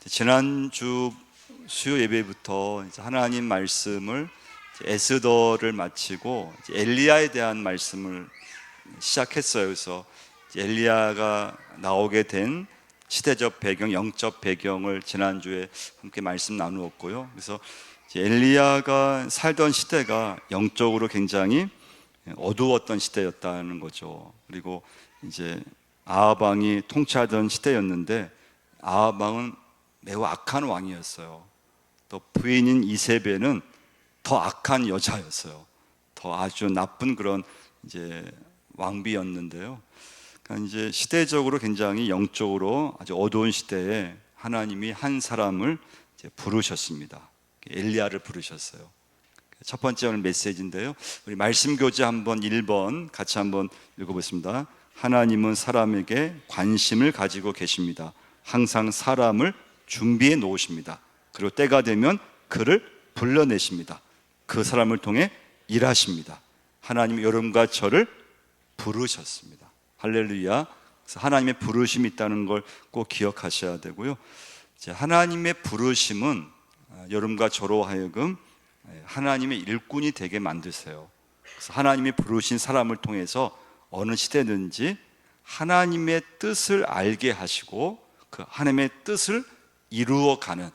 지난주 수요 예배부터 이제 하나님 말씀을 에스더를 마치고 이제 엘리야에 대한 말씀을 시작했어요. 그래서 엘리야가 나오게 된 시대적 배경, 영적 배경을 지난주에 함께 말씀 나누었고요. 그래서 이제 엘리야가 살던 시대가 영적으로 굉장히 어두웠던 시대였다는 거죠. 그리고 이제 아하방이 통치하던 시대였는데 아하방은 매우 악한 왕이었어요. 또 부인인 이세벨은 더 악한 여자였어요. 더 아주 나쁜 그런 이제 왕비였는데요. 그러니까 이제 시대적으로 굉장히 영적으로 아주 어두운 시대에 하나님이 한 사람을 이제 부르셨습니다. 엘리야를 부르셨어요. 첫 번째 오늘 메시지인데요. 우리 말씀 교재 한번 1번 같이 한번 읽어보겠습니다. 하나님은 사람에게 관심을 가지고 계십니다. 항상 사람을 준비해 놓으십니다. 그리고 때가 되면 그를 불러내십니다. 그 사람을 통해 일하십니다. 하나님이 여러분과 저를 부르셨습니다. 할렐루야. 그래서 하나님의 부르심이 있다는 걸 꼭 기억하셔야 되고요. 하나님의 부르심은 여러분과 저로 하여금 하나님의 일꾼이 되게 만드세요. 그래서 하나님이 부르신 사람을 통해서 어느 시대든지 하나님의 뜻을 알게 하시고 그 하나님의 뜻을 이루어가는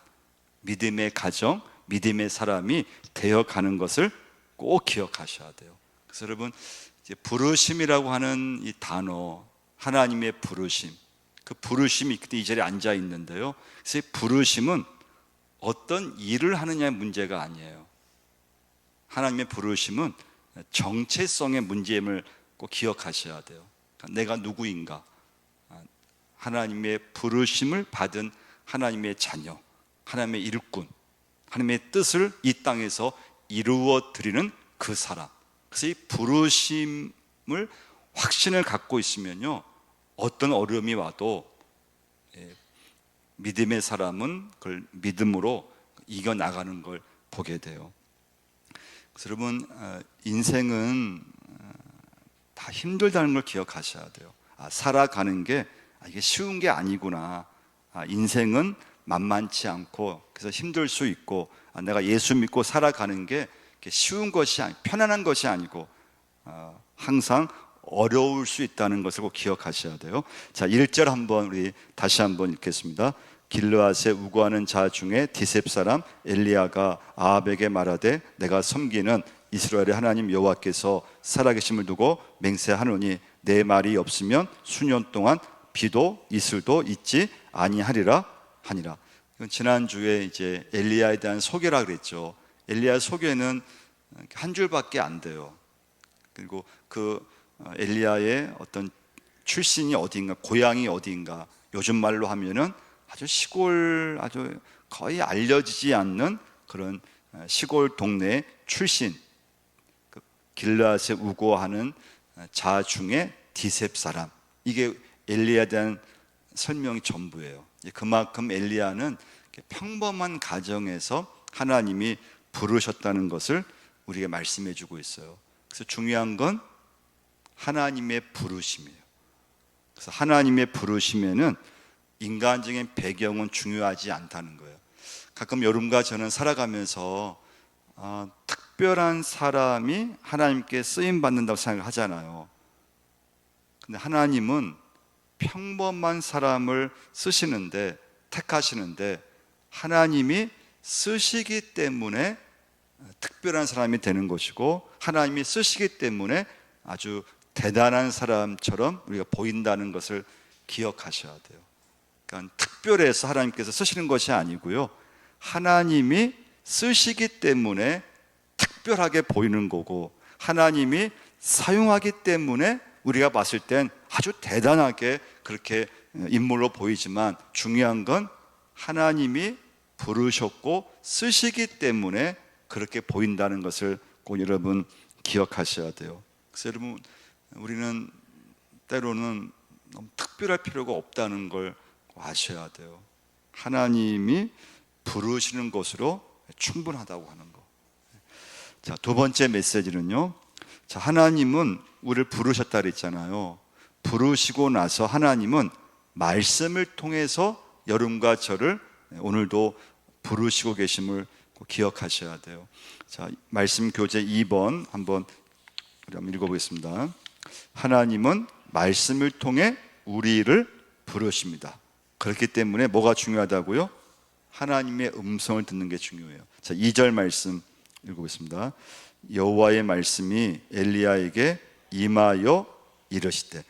믿음의 가정, 믿음의 사람이 되어가는 것을 꼭 기억하셔야 돼요. 그래서 여러분, 이제 부르심이라고 하는 이 단어, 하나님의 부르심, 그 부르심이 그때 이 자리에 앉아 있는데요. 그래서 부르심은 어떤 일을 하느냐의 문제가 아니에요. 하나님의 부르심은 정체성의 문제임을 꼭 기억하셔야 돼요. 그러니까 내가 누구인가? 하나님의 부르심을 받은 하나님의 자녀, 하나님의 일꾼, 하나님의 뜻을 이 땅에서 이루어 드리는 그 사람. 그래서 이 부르심을 확신을 갖고 있으면요, 어떤 어려움이 와도 믿음의 사람은 그걸 믿음으로 이겨나가는 걸 보게 돼요. 그래서 여러분, 인생은 다 힘들다는 걸 기억하셔야 돼요. 살아가는 게 이게 쉬운 게 아니구나. 인생은 만만치 않고 그래서 힘들 수 있고 내가 예수 믿고 살아가는 게 쉬운 것이 편안한 것이 아니고 항상 어려울 수 있다는 것을 꼭 기억하셔야 돼요. 자, 1절 한번 우리 다시 한번 읽겠습니다. 길르앗에 우고하는 자 중에 디셉 사람 엘리야가 아합에게 말하되 내가 섬기는 이스라엘의 하나님 여호와께서 살아계심을 두고 맹세하노니 내 말이 없으면 수년 동안 비도 이슬도 있지 아니하리라 하니라. 이건 지난주에 이제 엘리야에 대한 소개라 그랬죠. 엘리야 소개는 한 줄밖에 안 돼요. 그리고 그 엘리야의 어떤 출신이 어디인가, 고향이 어디인가, 요즘 말로 하면은 아주 시골, 아주 거의 알려지지 않는 그런 시골 동네 출신, 그 길르앗에 우고하는 자 중에 디셉 사람, 이게 엘리야에 대한 설명이 전부예요. 그만큼 엘리야는 평범한 가정에서 하나님이 부르셨다는 것을 우리에게 말씀해 주고 있어요. 그래서 중요한 건 하나님의 부르심이에요. 그래서 하나님의 부르심에는 인간적인 배경은 중요하지 않다는 거예요. 가끔 여러분과 저는 살아가면서 특별한 사람이 하나님께 쓰임 받는다고 생각하잖아요. 근데 하나님은 평범한 사람을 쓰시는데, 택하시는데 하나님이 쓰시기 때문에 특별한 사람이 되는 것이고 하나님이 쓰시기 때문에 아주 대단한 사람처럼 우리가 보인다는 것을 기억하셔야 돼요. 그러니까 특별해서 하나님께서 쓰시는 것이 아니고요, 하나님이 쓰시기 때문에 특별하게 보이는 거고 하나님이 사용하기 때문에 우리가 봤을 땐 아주 대단하게 그렇게 인물로 보이지만 중요한 건 하나님이 부르셨고 쓰시기 때문에 그렇게 보인다는 것을 꼭 여러분 기억하셔야 돼요. 그래서 여러분, 우리는 때로는 너무 특별할 필요가 없다는 걸 아셔야 돼요. 하나님이 부르시는 것으로 충분하다고 하는 거. 자, 두 번째 메시지는요, 자, 하나님은 우리를 부르셨다 그랬잖아요. 부르시고 나서 하나님은 말씀을 통해서 여러분과 저를 오늘도 부르시고 계심을 꼭 기억하셔야 돼요. 자, 말씀 교재 2번 한번 우리 한번 읽어보겠습니다. 하나님은 말씀을 통해 우리를 부르십니다. 그렇기 때문에 뭐가 중요하다고요? 하나님의 음성을 듣는 게 중요해요. 자, 2절 말씀 읽어보겠습니다. 여호와의 말씀이 엘리야에게 임하여 이르시되,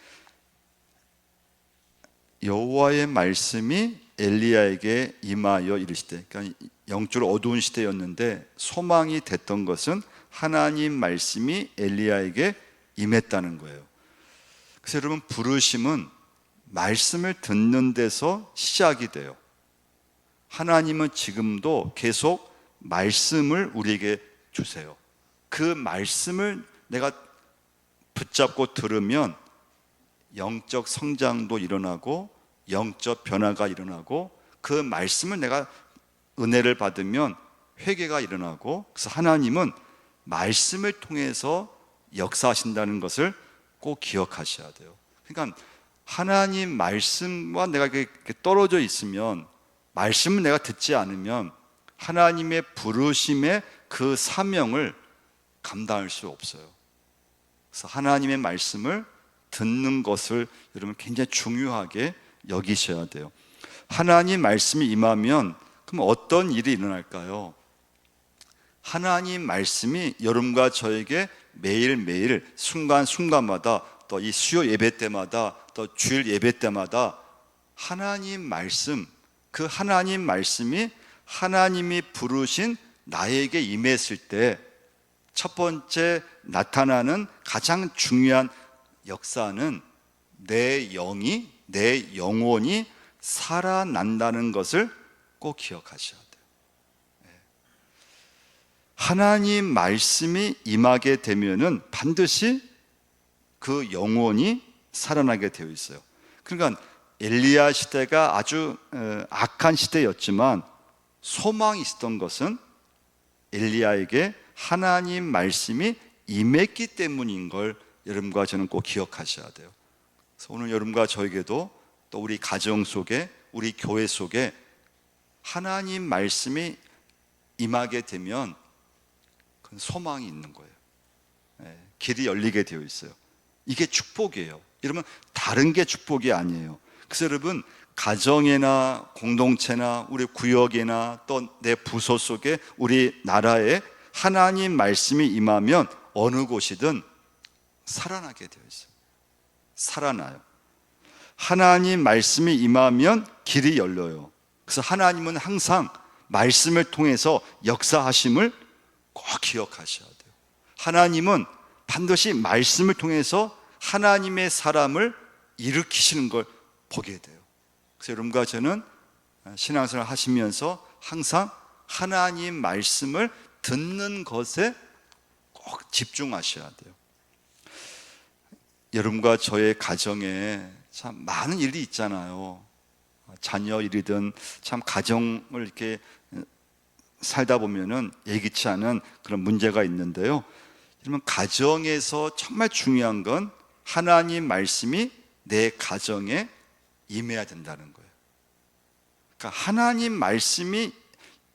여호와의 말씀이 엘리야에게 임하여 이르시되, 그러니까 영적으로 어두운 시대였는데 소망이 됐던 것은 하나님 말씀이 엘리야에게 임했다는 거예요. 그래서 여러분, 부르심은 말씀을 듣는 데서 시작이 돼요. 하나님은 지금도 계속 말씀을 우리에게 주세요. 그 말씀을 내가 붙잡고 들으면 영적 성장도 일어나고 영적 변화가 일어나고, 그 말씀을 내가 은혜를 받으면 회개가 일어나고, 그래서 하나님은 말씀을 통해서 역사하신다는 것을 꼭 기억하셔야 돼요. 그러니까 하나님 말씀과 내가 이렇게 떨어져 있으면, 말씀을 내가 듣지 않으면 하나님의 부르심의 그 사명을 감당할 수 없어요. 그래서 하나님의 말씀을 듣는 것을 여러분 굉장히 중요하게 여기셔야 돼요. 하나님 말씀이 임하면 그럼 어떤 일이 일어날까요? 하나님 말씀이 여러분과 저에게 매일매일 순간순간마다, 또 이 수요 예배 때마다, 또 주일 예배 때마다 하나님 말씀, 그 하나님 말씀이 하나님이 부르신 나에게 임했을 때 첫 번째 나타나는 가장 중요한 역사는 내 영이, 내 영혼이 살아난다는 것을 꼭 기억하셔야 돼요. 하나님 말씀이 임하게 되면은 반드시 그 영혼이 살아나게 되어 있어요. 그러니까 엘리야 시대가 아주 악한 시대였지만 소망이 있었던 것은 엘리야에게 하나님 말씀이 임했기 때문인 걸 여러분과 저는 꼭 기억하셔야 돼요. 그래서 오늘 여러분과 저에게도, 또 우리 가정 속에, 우리 교회 속에 하나님 말씀이 임하게 되면 그건 소망이 있는 거예요. 길이 열리게 되어 있어요. 이게 축복이에요. 여러분, 다른 게 축복이 아니에요. 그래서 여러분, 가정이나 공동체나 우리 구역이나 또 내 부서 속에, 우리 나라에 하나님 말씀이 임하면 어느 곳이든 살아나게 되어 있어요. 살아나요. 하나님 말씀이 임하면 길이 열려요. 그래서 하나님은 항상 말씀을 통해서 역사하심을 꼭 기억하셔야 돼요. 하나님은 반드시 말씀을 통해서 하나님의 사람을 일으키시는 걸 보게 돼요. 그래서 여러분과 저는 신앙생활 하시면서 항상 하나님 말씀을 듣는 것에 꼭 집중하셔야 돼요. 여러분과 저의 가정에 참 많은 일이 있잖아요. 자녀 일이든 참 가정을 이렇게 살다 보면은 예기치 않은 그런 문제가 있는데요. 여러분, 가정에서 정말 중요한 건 하나님 말씀이 내 가정에 임해야 된다는 거예요. 그러니까 하나님 말씀이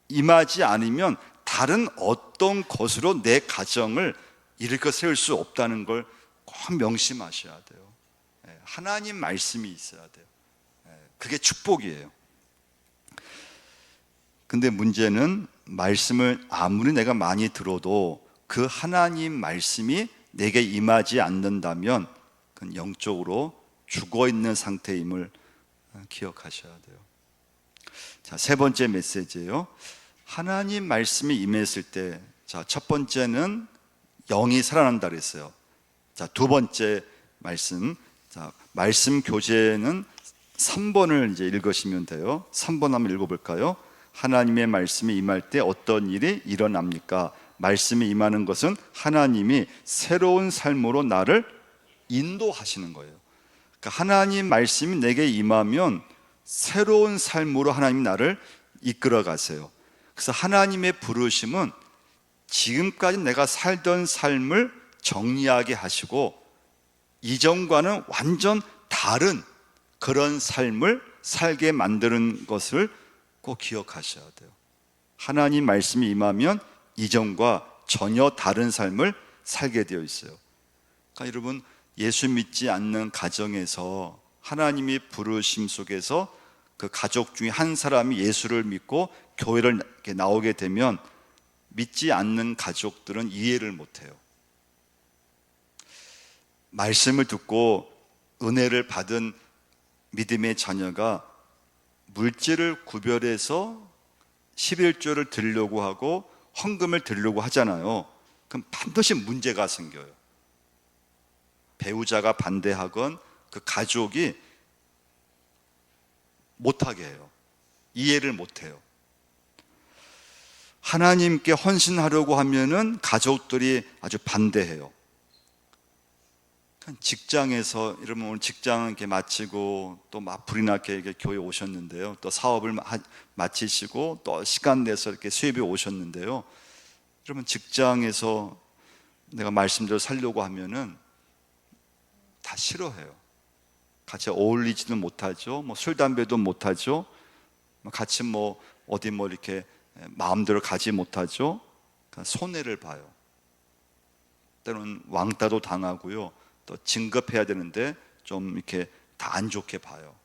임하지 않으면 다른 어떤 것으로 내 가정을 일으켜 세울 수 없다는 걸 꼭 명심하셔야 돼요. 하나님 말씀이 있어야 돼요. 그게 축복이에요. 근데 문제는 말씀을 아무리 내가 많이 들어도 그 하나님 말씀이 내게 임하지 않는다면 그건 영적으로 죽어있는 상태임을 기억하셔야 돼요. 자, 세 번째 메시지예요. 하나님 말씀이 임했을 때, 자, 첫 번째는 영이 살아난다 그랬어요. 자, 두 번째 말씀, 자, 말씀 교재는 3번을 이제 읽으시면 돼요. 3번 한번 읽어볼까요? 하나님의 말씀이 임할 때 어떤 일이 일어납니까? 말씀이 임하는 것은 하나님이 새로운 삶으로 나를 인도하시는 거예요. 그러니까 하나님 말씀이 내게 임하면 새로운 삶으로 하나님이 나를 이끌어 가세요. 그래서 하나님의 부르심은 지금까지 내가 살던 삶을 정리하게 하시고 이전과는 완전 다른 그런 삶을 살게 만드는 것을 꼭 기억하셔야 돼요. 하나님 말씀이 임하면 이전과 전혀 다른 삶을 살게 되어 있어요. 그러니까 여러분, 예수 믿지 않는 가정에서 하나님이 부르심 속에서 그 가족 중에 한 사람이 예수를 믿고 교회를 이렇게 나오게 되면 믿지 않는 가족들은 이해를 못해요. 말씀을 듣고 은혜를 받은 믿음의 자녀가 물질을 구별해서 11조를 드리려고 하고 헌금을 드리려고 하잖아요. 그럼 반드시 문제가 생겨요. 배우자가 반대하건 그 가족이 못하게 해요. 이해를 못해요. 하나님께 헌신하려고 하면은 가족들이 아주 반대해요. 직장에서, 여러분 오늘 직장 이렇게 마치고 또 막 불이 나게 이렇게 교회 오셨는데요. 또 사업을 마치시고 또 시간 내서 이렇게 수협에 오셨는데요. 여러분 직장에서 내가 말씀대로 살려고 하면은 다 싫어해요. 같이 어울리지도 못하죠. 뭐 술 담배도 못하죠. 같이 뭐 어디 뭐 이렇게 마음대로 가지 못하죠. 그러니까 손해를 봐요. 때로는 왕따도 당하고요. 또 진급해야 되는데 좀 이렇게 다 안 좋게 봐요.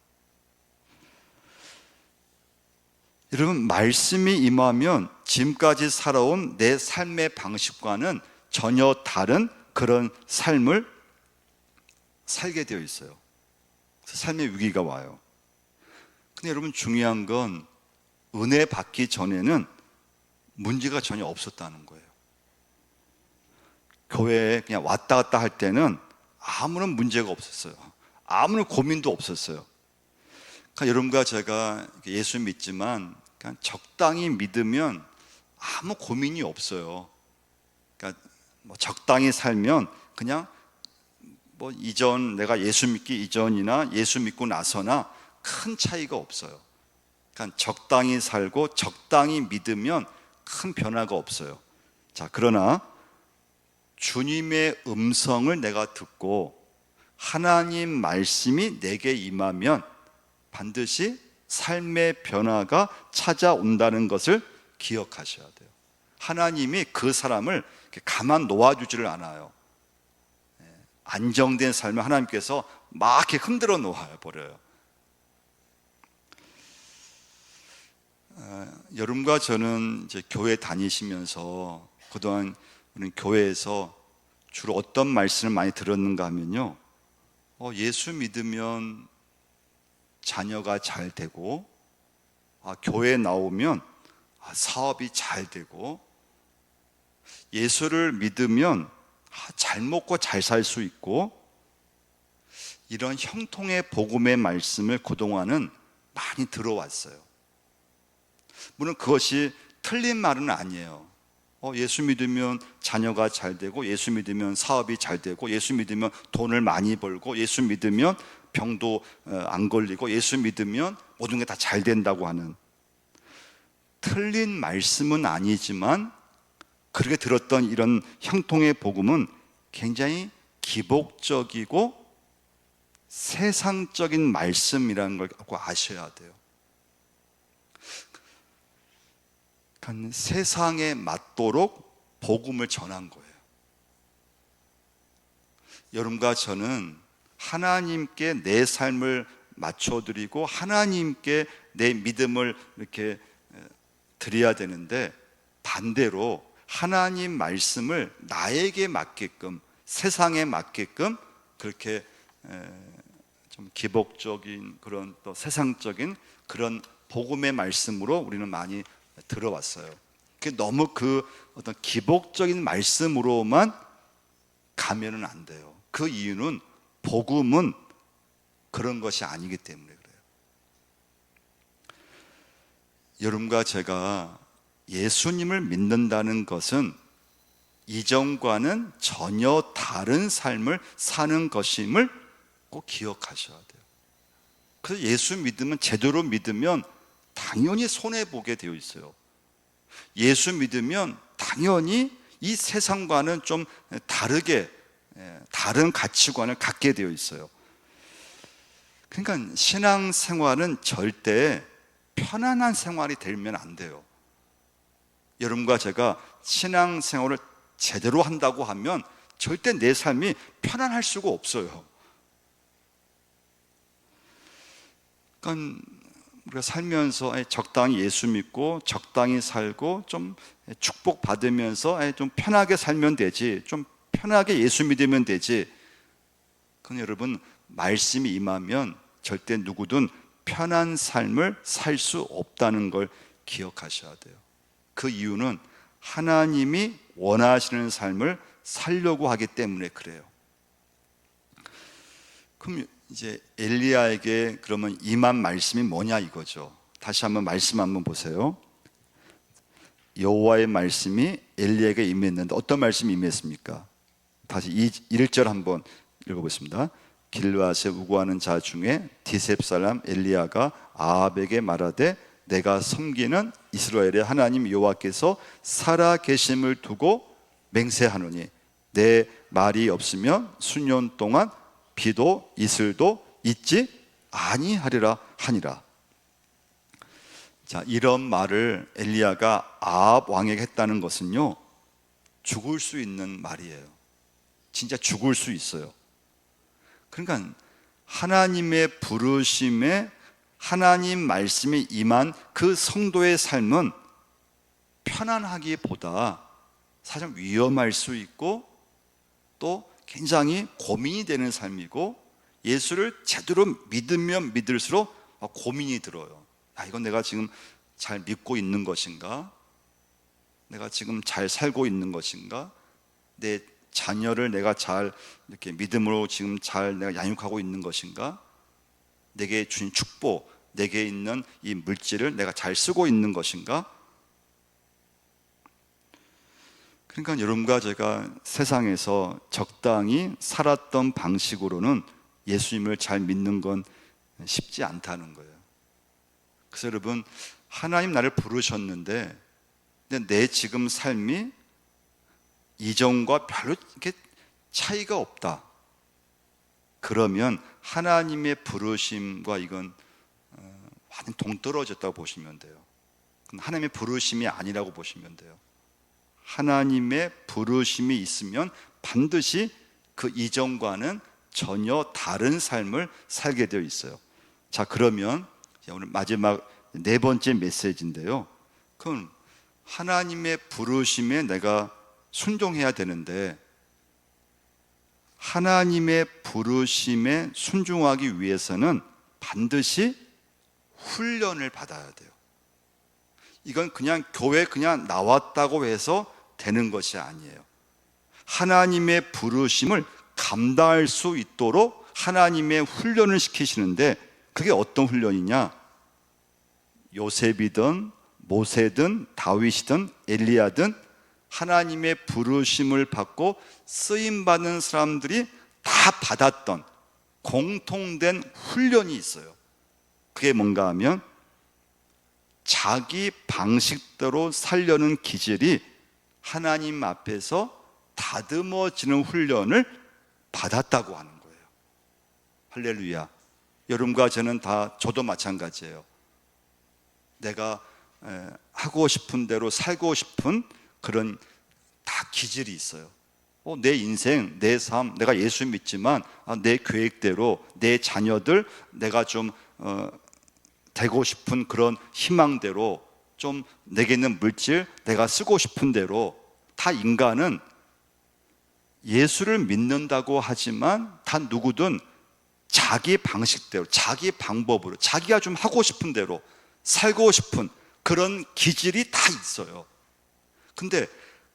여러분, 말씀이 임하면 지금까지 살아온 내 삶의 방식과는 전혀 다른 그런 삶을 살게 되어 있어요. 그래서 삶의 위기가 와요. 근데 여러분, 중요한 건 은혜 받기 전에는 문제가 전혀 없었다는 거예요. 교회에 그냥 왔다 갔다 할 때는 아무런 문제가 없었어요. 아무런 고민도 없었어요. 그러니까 여러분과 제가 예수 믿지만 그냥 적당히 믿으면 아무 고민이 없어요. 그러니까 뭐 적당히 살면 그냥 뭐 이전, 내가 예수 믿기 이전이나 예수 믿고 나서나 큰 차이가 없어요. 그러니까 적당히 살고 적당히 믿으면 큰 변화가 없어요. 자, 그러나 주님의 음성을 내가 듣고 하나님 말씀이 내게 임하면 반드시 삶의 변화가 찾아온다는 것을 기억하셔야 돼요. 하나님이 그 사람을 가만 놓아주지를 않아요. 안정된 삶을 하나님께서 막 이렇게 흔들어 놓아 버려요. 여러분과 저는 이제 교회 다니시면서 그동안 우리는 교회에서 주로 어떤 말씀을 많이 들었는가 하면요, 예수 믿으면 자녀가 잘 되고, 교회 나오면 사업이 잘 되고, 예수를 믿으면 잘 먹고 잘 살 수 있고, 이런 형통의 복음의 말씀을 그동안은 많이 들어왔어요. 물론 그것이 틀린 말은 아니에요. 예수 믿으면 자녀가 잘 되고, 예수 믿으면 사업이 잘 되고, 예수 믿으면 돈을 많이 벌고, 예수 믿으면 병도 안 걸리고, 예수 믿으면 모든 게 다 잘 된다고 하는, 틀린 말씀은 아니지만 그렇게 들었던 이런 형통의 복음은 굉장히 기복적이고 세상적인 말씀이라는 걸 아셔야 돼요. 세상에 맞도록 복음을 전한 거예요. 여러분과 저는 하나님께 내 삶을 맞춰드리고 하나님께 내 믿음을 이렇게 드려야 되는데, 반대로 하나님 말씀을 나에게 맞게끔, 세상에 맞게끔 그렇게 좀 기복적인 그런 또 세상적인 그런 복음의 말씀으로 우리는 많이 들어왔어요. 너무 그 어떤 기복적인 말씀으로만 가면은 안 돼요. 그 이유는 복음은 그런 것이 아니기 때문에 그래요. 여러분과 제가 예수님을 믿는다는 것은 이전과는 전혀 다른 삶을 사는 것임을 꼭 기억하셔야 돼요. 그래서 예수 믿으면, 제대로 믿으면 당연히 손해보게 되어 있어요. 예수 믿으면 당연히 이 세상과는 좀 다르게, 다른 가치관을 갖게 되어 있어요. 그러니까 신앙생활은 절대 편안한 생활이 되면 안 돼요. 여러분과 제가 신앙생활을 제대로 한다고 하면 절대 내 삶이 편안할 수가 없어요. 그러니까 우리가 살면서 적당히 예수 믿고 적당히 살고 좀 축복받으면서 좀 편하게 살면 되지, 좀 편하게 예수 믿으면 되지. 그건 여러분, 말씀이 임하면 절대 누구든 편한 삶을 살 수 없다는 걸 기억하셔야 돼요. 그 이유는 하나님이 원하시는 삶을 살려고 하기 때문에 그래요. 그럼 이제 엘리야에게 그러면 임한 말씀이 뭐냐 이거죠. 다시 한번 말씀 한번 보세요. 여호와의 말씀이 엘리야에게 임했는데 어떤 말씀이 임했습니까? 다시 1절 한번 읽어보겠습니다. 길르앗에 우고하는 자 중에 디셉 사람 엘리야가 아합에게 말하되 내가 섬기는 이스라엘의 하나님 여호와께서 살아 계심을 두고 맹세하노니 내 말이 없으면 수년 동안 비도 이슬도 있지 아니하리라 하니라. 자, 이런 말을 엘리야가 아합 왕에게 했다는 것은요, 죽을 수 있는 말이에요. 진짜 죽을 수 있어요. 그러니까 하나님의 부르심에 하나님 말씀이 임한 그 성도의 삶은 편안하기보다 사실 위험할 수 있고 또 굉장히 고민이 되는 삶이고, 예수를 제대로 믿으면 믿을수록 고민이 들어요. 이건 내가 지금 잘 믿고 있는 것인가? 내가 지금 잘 살고 있는 것인가? 내 자녀를 내가 잘 이렇게 믿음으로 지금 잘 내가 양육하고 있는 것인가? 내게 주신 축복, 내게 있는 이 물질을 내가 잘 쓰고 있는 것인가? 그러니까 여러분과 제가 세상에서 적당히 살았던 방식으로는 예수님을 잘 믿는 건 쉽지 않다는 거예요. 그래서 여러분, 하나님 나를 부르셨는데 근데 내 지금 삶이 이전과 별로 이렇게 차이가 없다. 그러면 하나님의 부르심과 이건 완전 동떨어졌다고 보시면 돼요. 하나님의 부르심이 아니라고 보시면 돼요. 하나님의 부르심이 있으면 반드시 그 이전과는 전혀 다른 삶을 살게 되어 있어요. 자, 그러면 오늘 마지막 네 번째 메시지인데요. 그럼 하나님의 부르심에 내가 순종해야 되는데, 하나님의 부르심에 순종하기 위해서는 반드시 훈련을 받아야 돼요. 이건 그냥 교회 그냥 나왔다고 해서 되는 것이 아니에요. 하나님의 부르심을 감당할 수 있도록 하나님의 훈련을 시키시는데, 그게 어떤 훈련이냐? 요셉이든 모세든 다윗이든 엘리야든 하나님의 부르심을 받고 쓰임받는 사람들이 다 받았던 공통된 훈련이 있어요. 그게 뭔가 하면 자기 방식대로 살려는 기질이 하나님 앞에서 다듬어지는 훈련을 받았다고 하는 거예요. 할렐루야. 여러분과 저는 다, 저도 마찬가지예요. 내가 하고 싶은 대로 살고 싶은 그런 다 기질이 있어요. 내 인생, 내 삶, 내가 예수 믿지만 내 계획대로 내 자녀들 내가 좀 되고 싶은 그런 희망대로, 좀 내게 있는 물질 내가 쓰고 싶은 대로, 다 인간은 예수를 믿는다고 하지만 다 누구든 자기 방식대로, 자기 방법으로, 자기가 좀 하고 싶은 대로 살고 싶은 그런 기질이 다 있어요. 근데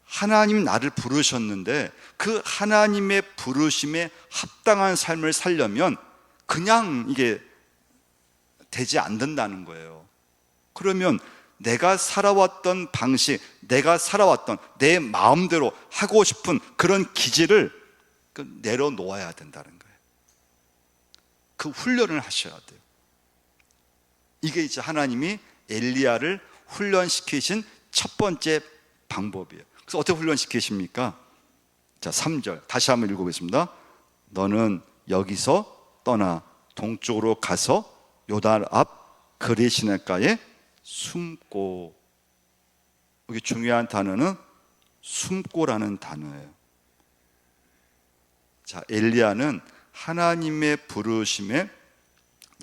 하나님이 나를 부르셨는데 그 하나님의 부르심에 합당한 삶을 살려면 그냥 이게 되지 않는다는 거예요. 그러면 내가 살아왔던 방식, 내가 살아왔던 내 마음대로 하고 싶은 그런 기질을 내려놓아야 된다는 거예요. 그 훈련을 하셔야 돼요. 이게 이제 하나님이 엘리야를 훈련시키신 첫 번째 방법이에요. 그래서 어떻게 훈련시키십니까? 자, 3절 다시 한번 읽어보겠습니다. 너는 여기서 떠나 동쪽으로 가서 요단 앞 그리시네가에 숨고, 여기 중요한 단어는 숨고라는 단어예요. 자, 엘리야는 하나님의 부르심에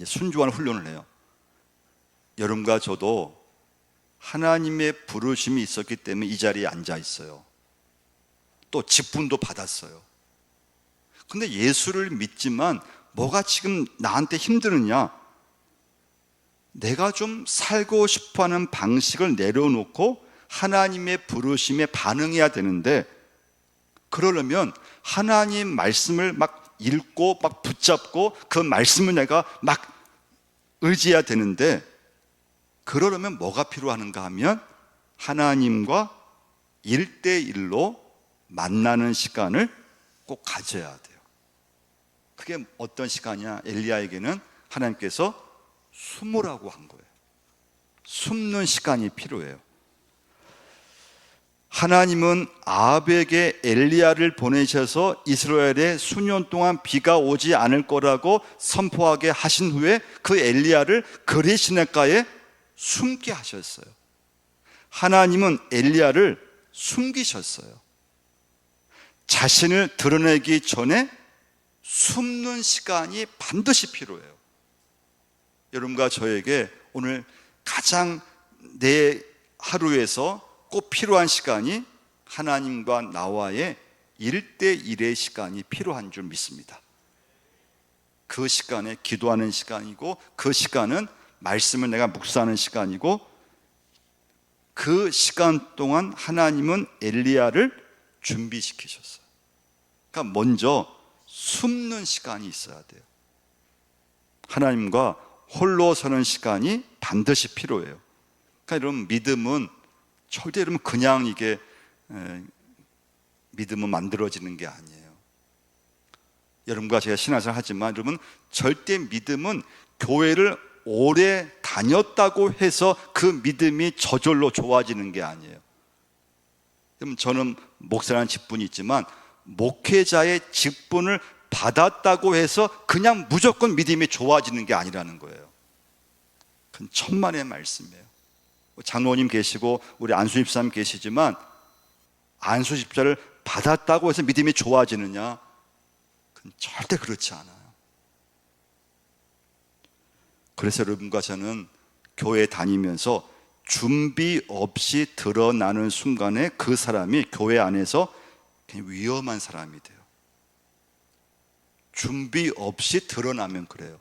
순종하는 훈련을 해요. 여러분과 저도 하나님의 부르심이 있었기 때문에 이 자리에 앉아 있어요. 또 직분도 받았어요. 근데 예수를 믿지만 뭐가 지금 나한테 힘드느냐? 내가 좀 살고 싶어하는 방식을 내려놓고 하나님의 부르심에 반응해야 되는데, 그러려면 하나님 말씀을 막 읽고 막 붙잡고 그 말씀을 내가 막 의지해야 되는데, 그러려면 뭐가 필요한가 하면 하나님과 1대1로 만나는 시간을 꼭 가져야 돼요. 그게 어떤 시간이냐? 엘리야에게는 하나님께서 숨으라고 한 거예요. 숨는 시간이 필요해요. 하나님은 아합에게 엘리야를 보내셔서 이스라엘에 수년 동안 비가 오지 않을 거라고 선포하게 하신 후에 그 엘리야를 그리 시냇가에 숨게 하셨어요. 하나님은 엘리야를 숨기셨어요. 자신을 드러내기 전에 숨는 시간이 반드시 필요해요. 여러분과 저에게 오늘 가장 내 하루에서 꼭 필요한 시간이 하나님과 나와의 1대1의 시간이 필요한 줄 믿습니다. 그 시간에 기도하는 시간이고, 그 시간은 말씀을 내가 묵상하는 시간이고, 그 시간 동안 하나님은 엘리야를 준비시키셨어요. 그러니까 먼저 숨는 시간이 있어야 돼요. 하나님과 홀로 서는 시간이 반드시 필요해요. 그러니까 여러분, 믿음은 절대 여러분 그냥 이게 믿음은 만들어지는 게 아니에요. 여러분과 제가 신앙생활 하지만 여러분, 절대 믿음은 교회를 오래 다녔다고 해서 그 믿음이 저절로 좋아지는 게 아니에요. 여러분, 저는 목사라는 직분이 있지만 목회자의 직분을 받았다고 해서 그냥 무조건 믿음이 좋아지는 게 아니라는 거예요. 그건 천만의 말씀이에요. 장로님 계시고 우리 안수 집사님 계시지만 안수 집사를 받았다고 해서 믿음이 좋아지느냐? 그건 절대 그렇지 않아요. 그래서 여러분과 저는 교회 다니면서 준비 없이 드러나는 순간에 그 사람이 교회 안에서 그냥 위험한 사람이 돼요. 준비 없이 드러나면 그래요.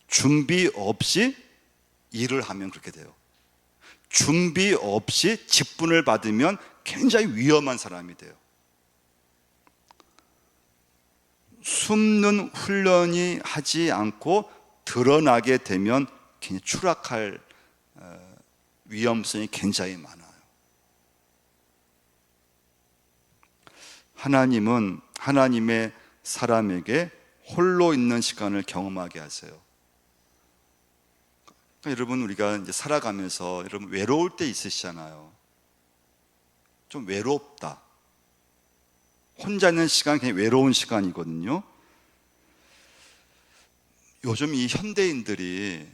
준비 없이 일을 하면 그렇게 돼요. 준비 없이 직분을 받으면 굉장히 위험한 사람이 돼요. 숨는 훈련이 하지 않고 드러나게 되면 굉장히 추락할 위험성이 굉장히 많아요. 하나님은 하나님의 사람에게 홀로 있는 시간을 경험하게 하세요. 그러니까 여러분, 우리가 이제 살아가면서 여러분 외로울 때 있으시잖아요. 좀 외롭다. 혼자 있는 시간이 굉장히 외로운 시간이거든요. 요즘 이 현대인들이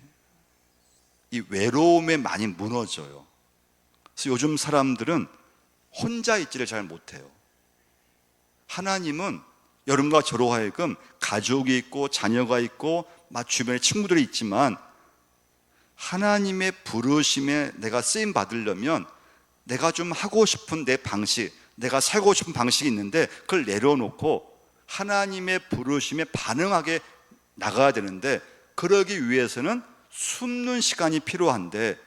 이 외로움에 많이 무너져요. 그래서 요즘 사람들은 혼자 있지를 잘 못해요. 하나님은 여러분과 저로 하여금 가족이 있고 자녀가 있고 주변에 친구들이 있지만, 하나님의 부르심에 내가 쓰임 받으려면 내가 좀 하고 싶은 내 방식, 내가 살고 싶은 방식이 있는데 그걸 내려놓고 하나님의 부르심에 반응하게 나가야 되는데, 그러기 위해서는 숨는 시간이 필요한데,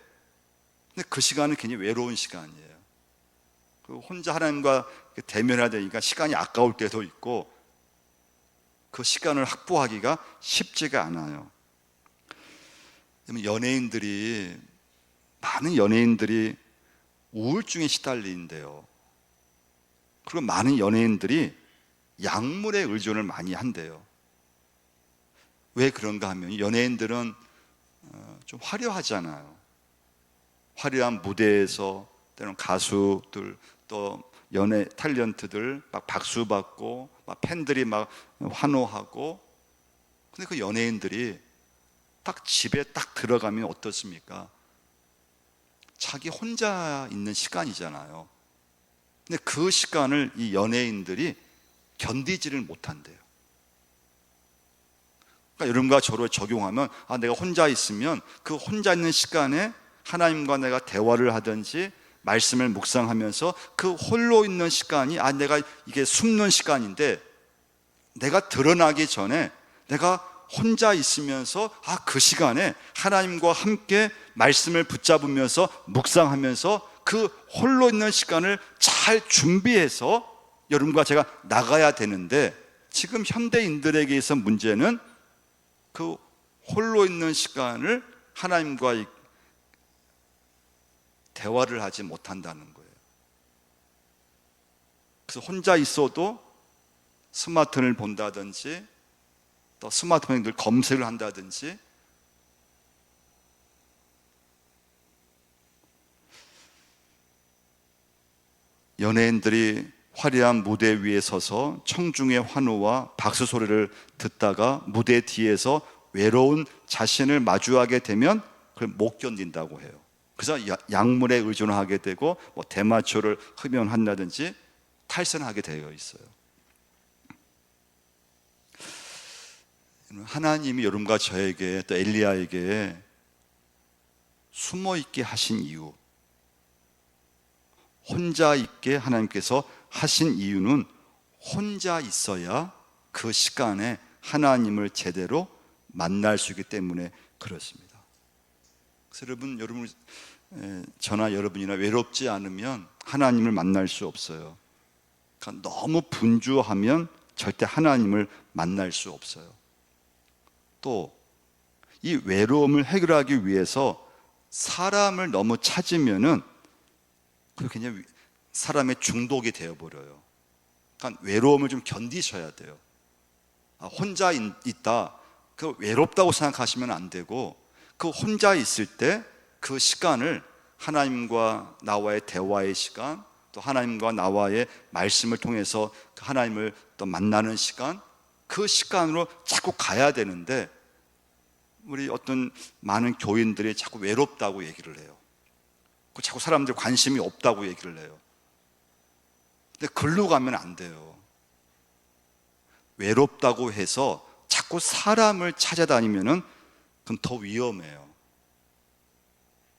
근데 그 시간은 굉장히 외로운 시간이에요. 혼자 하나님과 대면해야 되니까 시간이 아까울 때도 있고, 그 시간을 확보하기가 쉽지가 않아요. 연예인들이, 많은 연예인들이 우울증에 시달리는데요. 그리고 많은 연예인들이 약물에 의존을 많이 한대요. 왜 그런가 하면 연예인들은 좀 화려하잖아요. 화려한 무대에서 때로는 가수들 또 연예 탤런트들 막 박수 받고 막 팬들이 막 환호하고, 근데 그 연예인들이 딱 집에 딱 들어가면 어떻습니까? 자기 혼자 있는 시간이잖아요. 근데 그 시간을 이 연예인들이 견디지를 못한대요. 그러니까 여러분과 저를 적용하면, 내가 혼자 있으면 그 혼자 있는 시간에 하나님과 내가 대화를 하든지 말씀을 묵상하면서 그 홀로 있는 시간이, 내가 이게 숨는 시간인데, 내가 드러나기 전에 내가 혼자 있으면서 그 시간에 하나님과 함께 말씀을 붙잡으면서 묵상하면서 그 홀로 있는 시간을 잘 준비해서 여러분과 제가 나가야 되는데, 지금 현대인들에게 있어 문제는 그 홀로 있는 시간을 하나님과 대화를 하지 못한다는 거예요. 그래서 혼자 있어도 스마트폰을 본다든지, 또 스마트폰에 늘 검색을 한다든지, 연예인들이 화려한 무대 위에 서서 청중의 환호와 박수 소리를 듣다가 무대 뒤에서 외로운 자신을 마주하게 되면 그걸 못 견딘다고 해요. 그래서 약물에 의존하게 되고 대마초를 흡연한다든지 탈선하게 되어 있어요. 하나님이 여러분과 저에게, 또 엘리야에게 숨어 있게 하신 이유, 혼자 있게 하나님께서 하신 이유는 혼자 있어야 그 시간에 하나님을 제대로 만날 수 있기 때문에 그렇습니다. 그래서 여러분 저나 여러분이나 외롭지 않으면 하나님을 만날 수 없어요. 그러니까 너무 분주하면 절대 하나님을 만날 수 없어요. 또 이 외로움을 해결하기 위해서 사람을 너무 찾으면은 그냥 사람의 중독이 되어버려요. 그러니까 외로움을 좀 견디셔야 돼요. 혼자 있다, 그 외롭다고 생각하시면 안 되고, 그 혼자 있을 때 그 시간을 하나님과 나와의 대화의 시간, 또 하나님과 나와의 말씀을 통해서 하나님을 또 만나는 시간, 그 시간으로 자꾸 가야 되는데, 우리 어떤 많은 교인들이 자꾸 외롭다고 얘기를 해요. 자꾸 사람들 관심이 없다고 얘기를 해요. 근데 글로 가면 안 돼요. 외롭다고 해서 자꾸 사람을 찾아다니면은 그건 더 위험해요.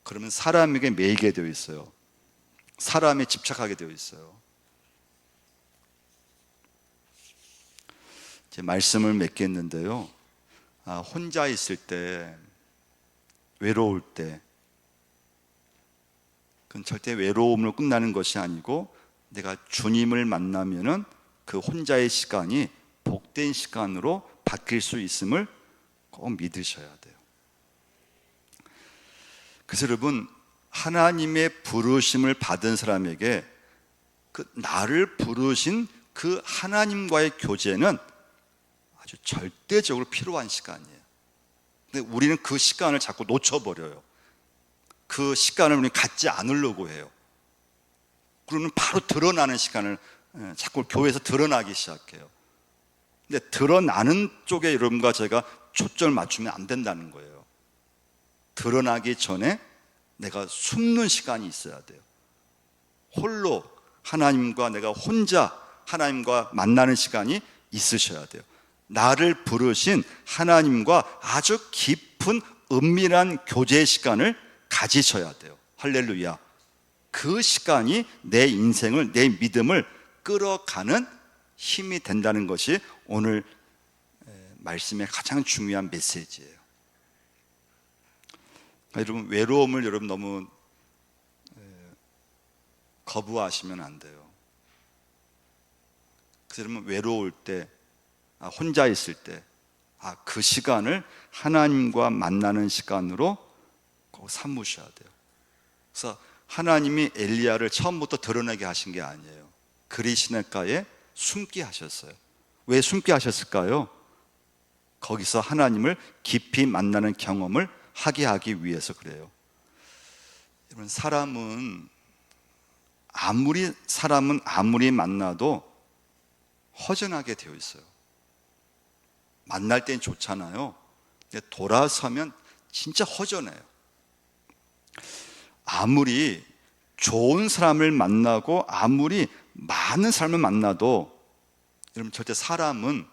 그러면 사람에게 매이게 되어 있어요. 사람에 집착하게 되어 있어요. 제 말씀을 맺겠는데요. 혼자 있을 때, 외로울 때, 그건 절대 외로움으로 끝나는 것이 아니고, 내가 주님을 만나면은 그 혼자의 시간이 복된 시간으로 바뀔 수 있음을 꼭 믿으셔야 돼요. 그래서 여러분, 하나님의 부르심을 받은 사람에게 그 나를 부르신 그 하나님과의 교제는 아주 절대적으로 필요한 시간이에요. 근데 우리는 그 시간을 자꾸 놓쳐버려요. 그 시간을 우리는 갖지 않으려고 해요. 그러면 바로 드러나는 시간을 자꾸 교회에서 드러나기 시작해요. 근데 드러나는 쪽에 여러분과 제가 초점을 맞추면 안 된다는 거예요. 드러나기 전에 내가 숨는 시간이 있어야 돼요. 홀로 하나님과 내가 혼자 하나님과 만나는 시간이 있으셔야 돼요. 나를 부르신 하나님과 아주 깊은 은밀한 교제 시간을 가지셔야 돼요. 할렐루야. 그 시간이 내 인생을, 내 믿음을 끌어가는 힘이 된다는 것이 오늘 말씀의 가장 중요한 메시지예요. 여러분, 외로움을 여러분 너무 거부하시면 안 돼요. 그래서 여러분, 외로울 때, 혼자 있을 때, 그 시간을 하나님과 만나는 시간으로 꼭 삼으셔야 돼요. 그래서 하나님이 엘리야를 처음부터 드러내게 하신 게 아니에요. 그리시네가에 숨게 하셨어요. 왜 숨게 하셨을까요? 거기서 하나님을 깊이 만나는 경험을 하게 하기 위해서 그래요. 여러분, 사람은 아무리 만나도 허전하게 되어 있어요. 만날 땐 좋잖아요. 근데 돌아서면 진짜 허전해요. 아무리 좋은 사람을 만나고 아무리 많은 사람을 만나도 여러분, 절대 사람은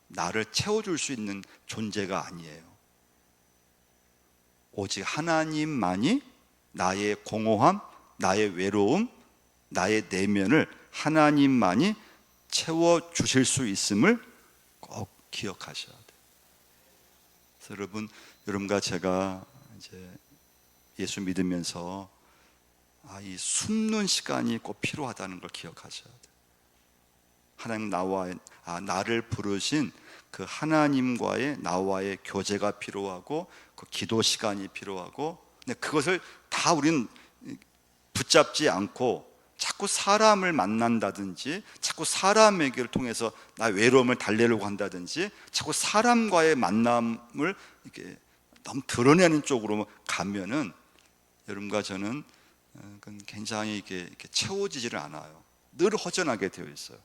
나를 채워줄 수 있는 존재가 아니에요. 오직 하나님만이 나의 공허함, 나의 외로움, 나의 내면을 하나님만이 채워주실 수 있음을 꼭 기억하셔야 돼요. 그래서 여러분과 제가 이제 예수 믿으면서 이 숨는 시간이 꼭 필요하다는 걸 기억하셔야 돼요. 하나님 나를 부르신 그 하나님과의 나와의 교제가 필요하고 그 기도 시간이 필요하고, 근데 그것을 다 우리는 붙잡지 않고 자꾸 사람을 만난다든지 자꾸 사람에게를 통해서 나 외로움을 달래려고 한다든지 자꾸 사람과의 만남을 이렇게 너무 드러내는 쪽으로 가면은 여러분과 저는 그건 굉장히 이렇게 채워지지를 않아요. 늘 허전하게 되어 있어요.